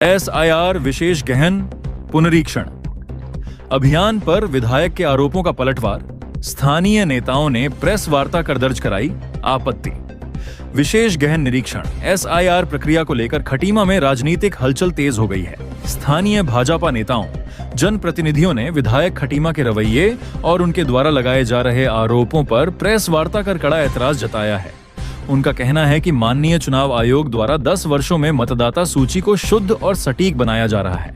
SIR विशेष गहन पुनरीक्षण अभियान पर विधायक के आरोपों का पलटवार। स्थानीय नेताओं ने प्रेस वार्ता कर दर्ज कराई आपत्ति। विशेष गहन निरीक्षण एसआईआर प्रक्रिया को लेकर खटीमा में राजनीतिक हलचल तेज हो गई है। स्थानीय भाजपा नेताओं, जनप्रतिनिधियों ने विधायक खटीमा के रवैये और उनके द्वारा लगाए जा रहे आरोपों पर प्रेस वार्ता कर कड़ा ऐतराज जताया है। उनका कहना है कि माननीय चुनाव आयोग द्वारा 10 वर्षों में मतदाता सूची को शुद्ध और सटीक बनाया जा रहा है।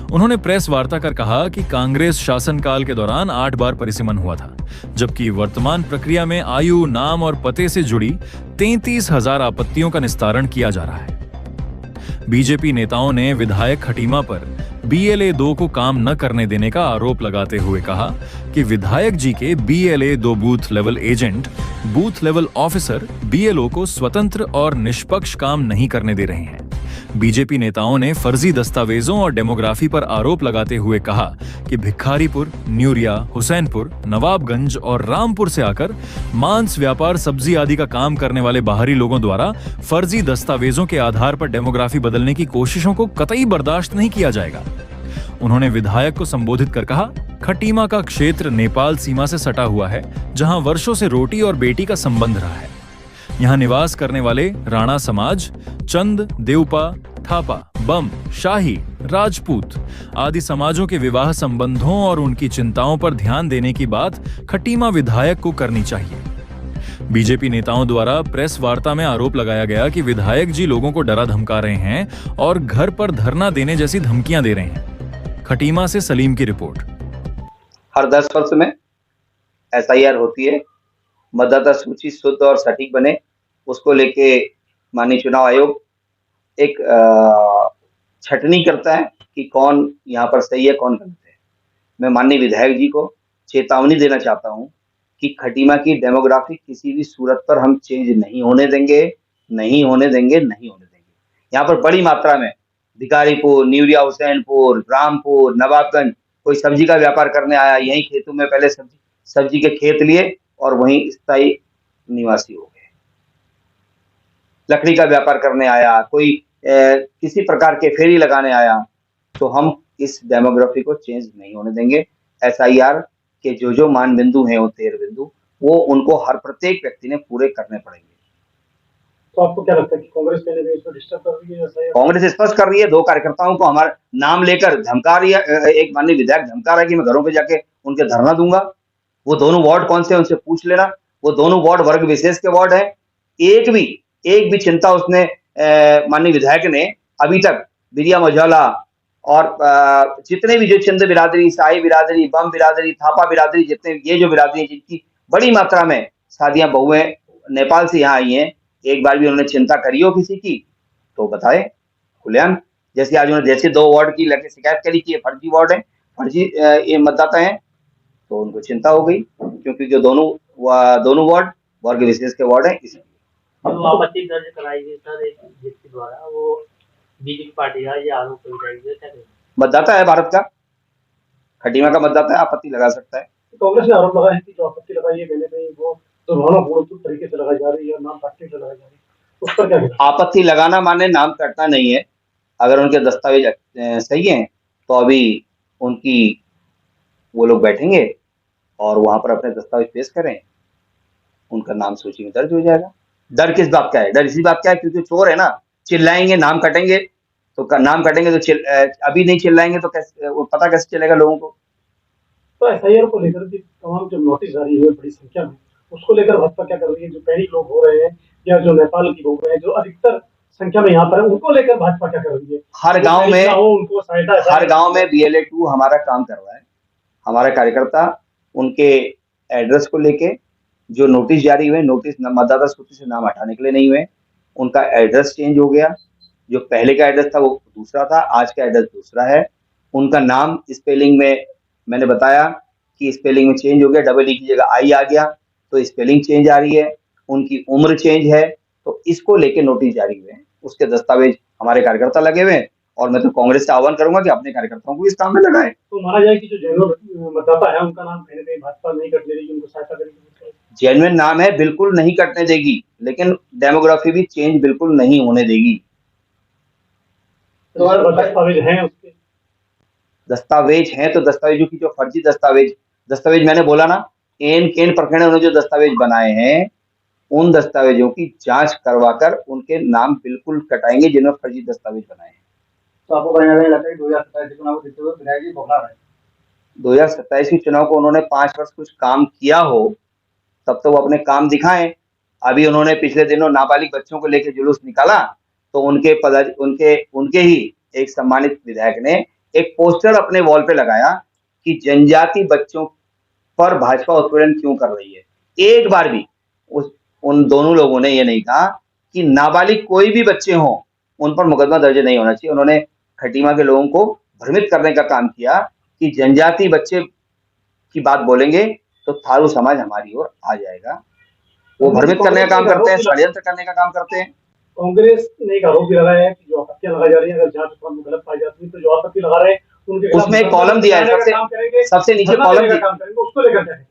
उन्होंने प्रेस वार्ता कर कहा कि कांग्रेस शासनकाल के दौरान 8 बार परिसीमन हुआ था, जबकि वर्तमान प्रक्रिया में आयु, नाम और पते से जुड़ी 33,000 आपत्तियों का निस्तारण किया जा रहा है। बीजेपी नेताओं ने विधायक खटीमा पर BLA 2 को काम न करने देने का आरोप लगाते हुए कहा कि विधायक जी के BLA 2 booth level agent, booth level officer BLO को स्वतंत्र और निष्पक्ष काम नहीं करने दे रहे हैं। बीजेपी नेताओं ने फर्जी दस्तावेजों और डेमोग्राफी पर आरोप लगाते हुए कहा कि भिखारीपुर, न्यूरिया, हुसैनपुर, नवाबगंज और रामपुर से आकर मांस व्यापार, सब्जी आदि का काम करने वाले बाहरी लोगों द्वारा फर्जी दस्तावेजों के आधार पर डेमोग्राफी बदलने की कोशिशों को कतई बर्दाश्त नहीं किया जाएगा। उन्होंने विधायक को संबोधित कर कहा, खटीमा का क्षेत्र नेपाल सीमा से सटा हुआ है, जहां वर्षों से रोटी और बेटी का संबंध रहा है। यहाँ निवास करने वाले राणा समाज, चंद, देवपा, थापा, बम, शाही, राजपूत आदि समाजों के विवाह संबंधों और उनकी चिंताओं पर ध्यान देने की बात खटीमा विधायक को करनी चाहिए। बीजेपी नेताओं द्वारा प्रेस वार्ता में आरोप लगाया गया कि विधायक जी लोगों को डरा धमका रहे हैं और घर पर धरना देने जैसी धमकियां दे रहे हैं। खटीमा से सलीम की रिपोर्ट। हर 10 वर्ष में SIR होती है, मतदाता सूची शुद्ध और सटीक बने, उसको लेके माननीय चुनाव आयोग एक छटनी करता है कि कौन यहाँ पर सही है, कौन गलत है। मैं माननीय विधायक जी को चेतावनी देना चाहता हूँ कि खटीमा की डेमोग्राफी किसी भी सूरत पर हम चेंज नहीं होने देंगे, नहीं होने देंगे, नहीं होने देंगे। यहाँ पर बड़ी मात्रा में भिखारीपुर, न्यूरिया, हुसैनपुर, रामपुर, नवाबगंज कोई सब्जी का व्यापार करने आया, यही खेतों में पहले सब्जी के खेत लिए और वहीं स्थायी निवासी हो गए। लकड़ी का व्यापार करने आया, कोई किसी प्रकार के फेरी लगाने आया, तो हम इस डेमोग्राफी को चेंज नहीं होने देंगे। SIR के जो मान बिंदु हैं, वो 13 बिंदु, वो उनको हर प्रत्येक व्यक्ति ने पूरे करने पड़ेंगे। तो आपको क्या लगता है कि कांग्रेस पहले भी इसको डिस्टर्ब कर रही है? कांग्रेस स्पष्ट कर रही है, 2 कार्यकर्ताओं को हमारा नाम लेकर धमका रही है। एक माननीय विधायक धमका रहा है कि मैं घरों पे जाके उनके धरना दूंगा। वो दोनों वार्ड कौन से, उनसे पूछ लेना। वो दोनों वार्ड वर्ग विशेष के वार्ड है। एक भी चिंता उसने माननीय विधायक ने अभी तक बिरिया मझौला और जितने भी जो चंद बिरादरी, शाही बिरादरी, बम बिरादरी, थापा बिरादरी, जितने ये जो बिरादरी है जिनकी बड़ी मात्रा में शादियां, बहुएं नेपाल से यहाँ आई हैं, एक बार भी उन्होंने चिंता करी हो किसी की तो बताए खुलेआम। जैसे आज उन्होंने जैसे 2 वार्ड की लेकर शिकायत करी कि ये फर्जी वार्ड है, फर्जी ये मतदाता है, तो उनको चिंता हो गई, क्योंकि जो दोनों वार्ड वर्ग विशेष के वार्ड है। इसलिए आपत्ति दर्ज कराई गई सर एक जिसके द्वारा वो बीजेपी पार्टी का ये आरोप लगाई गई। मतदाता है भारत का, खटीमा का मतदाता है, आपत्ति लगा सकता है। कांग्रेस ने आरोप लगाया है कि जो आपत्ति लगाई है मैंने कहीं वो दुर्भावनापूर्ण तरीके से लगाई जा रही है, नाम काटने से लगाई जा रही है, उस पर क्या कहना? आपत्ति लगाना माने नाम काटना नहीं है। अगर उनके दस्तावेज सही हैं तो अभी उनकी वो लोग बैठेंगे और वहां पर अपने दस्तावेज पेश करें, उनका नाम सूची में दर्ज हो जाएगा। डर किस बात का है? डर इसी बात का है क्योंकि चोर है ना, चिल्लाएंगे, नाम कटेंगे तो नाम कटेंगे तो अभी नहीं चिल्लाएंगे तो कैसे पता कैसे चलेगा लोगों को? तो SIR को लेकर भी तमाम जो नोटिस जारी हुए बड़ी संख्या में, उसको लेकर भाजपा क्या कर रही है? जो पैनिक लोग हो रहे हैं या जो नेपाल की हो रहे हैं, जो अधिकतर संख्या में यहाँ पर है, उनको लेकर भाजपा क्या कर रही है? हर गांव में BLA 2 हमारा काम कर रहा है। हमारा कार्यकर्ता उनके एड्रेस को लेके जो नोटिस जारी हुए, नोटिस मतदाता सूची से नाम हटाने के लिए नहीं हुए, उनका एड्रेस चेंज हो गया। जो पहले का एड्रेस था वो दूसरा था, आज का एड्रेस दूसरा है। उनका नाम स्पेलिंग में मैंने बताया कि स्पेलिंग में चेंज हो गया, EE की जगह I आ गया, तो स्पेलिंग चेंज आ रही है। उनकी उम्र चेंज है, तो इसको लेके नोटिस जारी हुए हैं। उसके दस्तावेज हमारे कार्यकर्ता लगे हुए हैं और मैं तो कांग्रेस से आह्वान करूंगा कि अपने कार्यकर्ताओं को इस काम में लगाए। तो माना जाए कि जो जेन्युइन मतदाता है उनका नाम कहीं ना कहीं भाजपा नहीं कटने देगी, उनको सहायता करेगी। जेन्युइन नाम है, बिल्कुल नहीं कटने देगी, लेकिन डेमोग्राफी भी चेंज बिल्कुल नहीं होने देगी। दस्तावेज हैं उसके। दस्तावेज हैं तो दस्तावेजों की जो फर्जी दस्तावेज मैंने बोला ना, केन केन प्रखंड में उन्होंने जो दस्तावेज बनाए हैं, उन दस्तावेजों की जांच करवाकर उनके नाम बिल्कुल कटाएंगे जिन्होंने फर्जी दस्तावेज बनाए हैं। तो आपको कहीं ना कहीं लगता है कि 2027 के चुनाव को देखते हुए विधायक जी बौखला रहे हैं? 2027 के चुनाव को उन्होंने 5 वर्ष कुछ काम किया हो तब तो वो अपने काम दिखाएं। अभी उन्होंने पिछले दिनों नाबालिग बच्चों को लेकर जुलूस निकाला, तो उनके ही एक सम्मानित विधायक ने एक पोस्टर अपने वॉल पे लगाया कि जनजाति बच्चों पर भाजपा उत्पीड़न क्यों कर रही है। एक बार भी उन दोनों लोगों ने ये नहीं कहा कि नाबालिग कोई भी बच्चे हों उन पर मुकदमा दर्ज नहीं होना चाहिए। उन्होंने खटीमा के लोगों को भ्रमित करने का काम किया कि जनजाति बच्चे की बात बोलेंगे तो थारू समाज हमारी ओर आ जाएगा। वो भ्रमित करने का काम करते हैं, षड्यंत्र करने का काम करते हैं। कांग्रेस ने एक आरोप भी लगाया है कि जो आपत्तियां लगाई जा रही है, अगर जांच में गलत पाई जाती है तो जो आपत्ति लगा रहे हैं उनके खिलाफ उसमें एक कॉलम दिया है, सबसे नीचे कॉलम दिया, उसको लेकर क्या है?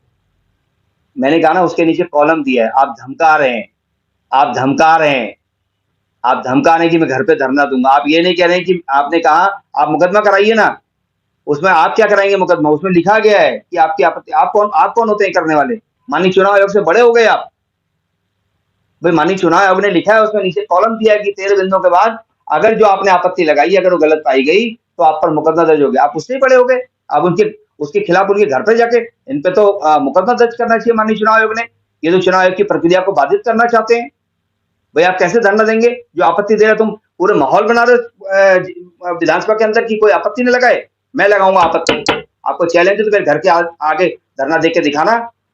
मैंने कहा ना उसके नीचे कॉलम दिया है, आप धमका रहे हैं, आप धमका रहे हैं कि मैं घर पे धरना दूंगा। आप ये नहीं कह रहे हैं कि आपने कहा आप मुकदमा कराइए ना, उसमें आप क्या कराएंगे मुकदमा? उसमें लिखा गया है कि आपकी आपत्ति, आप कौन होते हैं करने वाले? माननीय चुनाव आयोग से बड़े हो गए आप भाई। माननीय चुनाव आयोग ने लिखा है, उसमें नीचे कॉलम दिया है कि 13 बिंदुओं के बाद अगर जो आपने आपत्ति लगाई अगर वो गलत पाई गई तो आप पर मुकदमा दर्ज हो गया। आप उससे ही बड़े हो गए। अब उसके खिलाफ उनके घर पे जाके इन पे तो मुकदमा दर्ज करना चाहिए माननीय चुनाव आयोग ने। ये तो चुनाव आयोग की प्रक्रिया को बाधित करना चाहते हैं। भाई आप कैसे धरना देंगे? जो आपत्ति दे रहे तुम पूरे माहौल बना रहे विधानसभा के अंदर की कोई आपत्ति नहीं लगाए। मैं लगाऊंगा आपत्ति। आपको चैलेंज है तो मेरे घर के आगे धरना दे के दिखाना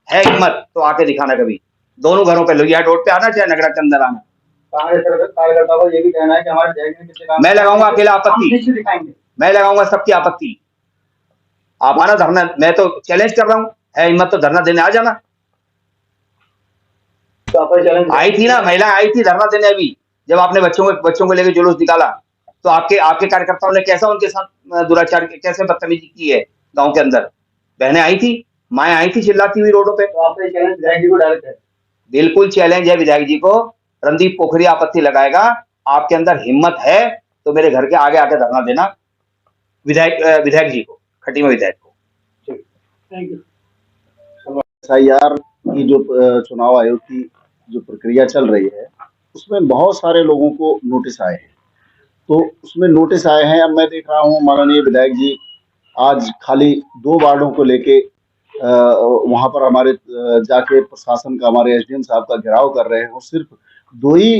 है, हिम्मत तो आके दिखाना। कभी दोनों घरों पे लोहिया रोड पे आना, चाहे नगरा के अंदर आना। कार्यकर्ता को ये भी कहना है कि हमारे विधायक ने किसी काम मैं लगाऊंगा अकेला आपत्ति, दिखाएंगे, मैं लगाऊंगा सबकी आपत्ति। आप आना धरना, मैं तो चैलेंज कर रहा हूँ, है हिम्मत तो धरना देने आ जाना। तो आई थी ना, महिला आई थी धरना देने अभी, जब आपने बच्चों को लेकर जुलूस निकाला तो आपके कार्यकर्ताओं ने कैसा उनके साथ दुराचार, कैसे बदतमीजी की है गांव के अंदर। बहनें आई थी, माएं आई थी चिल्लाती हुई रोडों पे। तो आपका चैलेंज विधायक जी को डायरेक्ट है? बिल्कुल चैलेंज है विधायक जी को। रणदीप पोखरिया आपत्ति लगाएगा, आपके अंदर हिम्मत है तो मेरे घर के आगे आके धरना देना विधायक जी को, खटीमा विधायक को। Thank you. SIR की जो चुनाव आयोग की जो प्रक्रिया चल रही है उसमें बहुत सारे लोगों को नोटिस आए हैं। तो उसमें नोटिस आए हैं, अब मैं देख रहा हूँ माननीय विधायक जी आज खाली 2 वार्डों को लेके वहाँ पर हमारे जाके प्रशासन का, हमारे SDM साहब का घेराव कर रहे हैं और सिर्फ 2 ही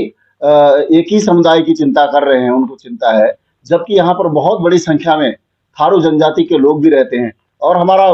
एक ही समुदाय की चिंता कर रहे हैं, उनको चिंता है। जबकि यहाँ पर बहुत बड़ी संख्या में थारू जनजाति के लोग भी रहते हैं और हमारा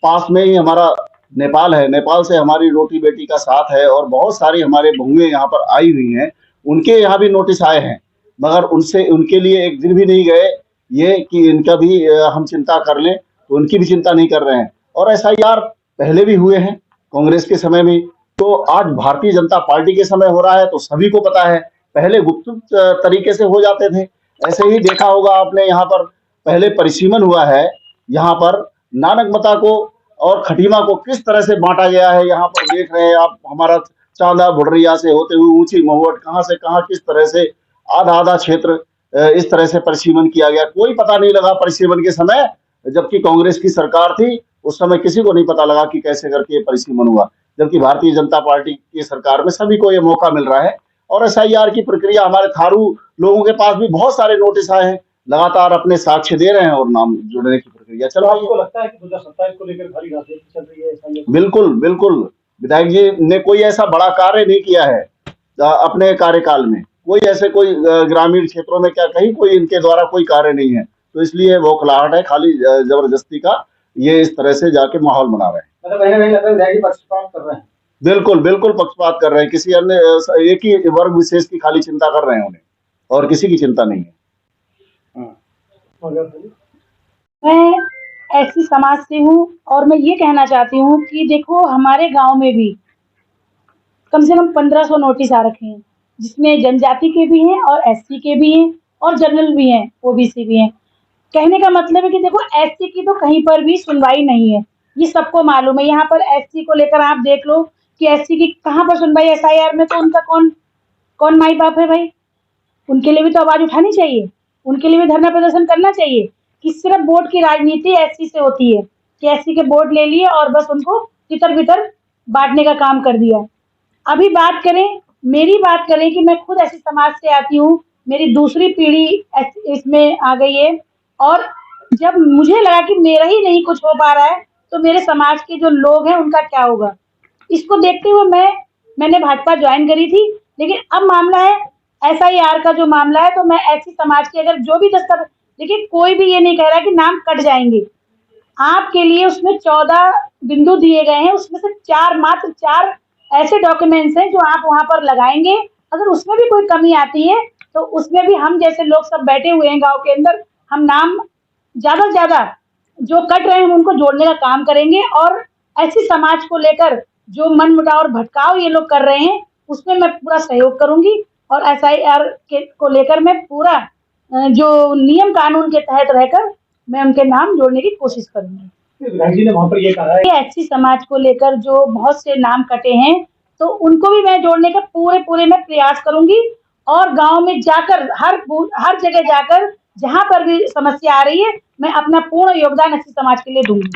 पास में ही हमारा नेपाल है, नेपाल से हमारी रोटी बेटी का साथ है और बहुत सारी हमारे बहुएं यहाँ पर आई हुई हैं, उनके यहाँ भी नोटिस आए हैं, मगर उनके लिए एक दिन भी नहीं गए ये कि इनका भी हम चिंता कर लें, तो उनकी भी चिंता नहीं कर रहे हैं। और SIR पहले भी हुए हैं कांग्रेस के समय में, तो आज भारतीय जनता पार्टी के समय हो रहा है तो सभी को पता है। पहले गुप्त तरीके से हो जाते थे। ऐसे ही देखा होगा आपने, यहाँ पर पहले परिसीमन हुआ है, यहाँ पर नानकमता को और खटीमा को किस तरह से बांटा गया है। यहाँ पर देख रहे हैं आप, हमारा चांदा बुढ़रिया से होते हुए ऊंची महुवट, कहाँ से कहाँ किस तरह से आधा क्षेत्र इस तरह से परिसीमन किया गया। कोई पता नहीं लगा परिसीमन के समय, जबकि कांग्रेस की सरकार थी उस समय किसी को नहीं पता लगा कि कैसे करके ये परिसीमन हुआ। जबकि भारतीय जनता पार्टी की सरकार में सभी को ये मौका मिल रहा है। और SIR की प्रक्रिया, हमारे थारू लोगों के पास भी बहुत सारे नोटिस आए हैं, लगातार अपने साक्ष्य दे रहे हैं और नाम जुड़ने की प्रक्रिया चल रही है। आपको लगता है कि 2027 को लेकर भारी राजनीति चल रही है SIR? बिल्कुल विधायक जी ने कोई ऐसा बड़ा कार्य नहीं किया है अपने कार्यकाल में। कोई ग्रामीण क्षेत्रों में क्या कहीं कोई इनके द्वारा कोई कार्य नहीं है, तो इसलिए वो खिलाहट है, खाली जबरदस्ती का ये इस तरह से जाके माहौल बना रहे हैं। मतलब कहीं ना कहीं लगता है विधायक जी पक्षपात कर रहे हैं। बिल्कुल पक्षपात कर रहे हैं। किसी अन्य एक ही वर्ग विशेष की खाली चिंता कर रहे हैं उन्हें, और किसी की चिंता नहीं है। मैं ऐसी समाज से हूँ और मैं ये कहना चाहती हूँ कि देखो, हमारे गांव में भी कम से कम 1500 नोटिस आ रखे हैं, जिसमें जनजाति के भी हैं और SC के भी हैं और जनरल भी हैं, OBC भी हैं। कहने का मतलब है कि देखो, SC की तो कहीं पर भी सुनवाई नहीं है, ये सबको मालूम है। यहाँ पर SC को लेकर आप देख लो कि SC की कहाँ पर सुनवाई? SIR में तो उनका कौन माई बाप है भाई? उनके लिए भी तो आवाज उठानी चाहिए। उनके लिए भी धरना प्रदर्शन करना चाहिए कि सिर्फ वोट की राजनीति एससी से होती है कि एससी के वोट ले लिए और बस उनको तितर बितर बांटने का काम कर दिया। अभी मेरी बात करें कि मैं खुद ऐसी समाज से आती हूँ, मेरी दूसरी पीढ़ी इसमें आ गई है और जब मुझे लगा कि मेरा ही नहीं कुछ हो पा रहा है तो मेरे समाज के जो लोग हैं उनका क्या होगा। इसको देखते हुए मैंने भाजपा ज्वाइन करी थी, लेकिन अब मामला है SIR का जो मामला है, तो मैं ऐसी समाज के अगर जो भी दस्तावेज, लेकिन कोई भी ये नहीं कह रहा कि नाम कट जाएंगे। आपके लिए उसमें 14 बिंदु दिए गए हैं, उसमें से मात्र चार ऐसे डॉक्यूमेंट्स हैं जो आप वहां पर लगाएंगे। अगर उसमें भी कोई कमी आती है तो उसमें भी हम जैसे लोग सब बैठे हुए हैं गांव के अंदर, हम नाम ज्यादा से ज्यादा जो कट रहे हैं हम उनको जोड़ने का काम करेंगे और ऐसी समाज को लेकर जो मन मुटाव और भटकाव ये लोग कर रहे हैं उसमें मैं पूरा सहयोग करूंगी और SIR को लेकर मैं पूरा जो नियम कानून के तहत रहकर मैं उनके नाम जोड़ने की कोशिश करूंगी। विधायक जी ने वहां पर ये कहा है ऐसी समाज को लेकर जो बहुत से नाम कटे हैं तो उनको भी मैं जोड़ने का पूरे मैं प्रयास करूंगी और गांव में जाकर हर जगह जाकर जहां पर भी समस्या आ रही है मैं अपना पूर्ण योगदान ऐसी समाज के लिए दूंगी।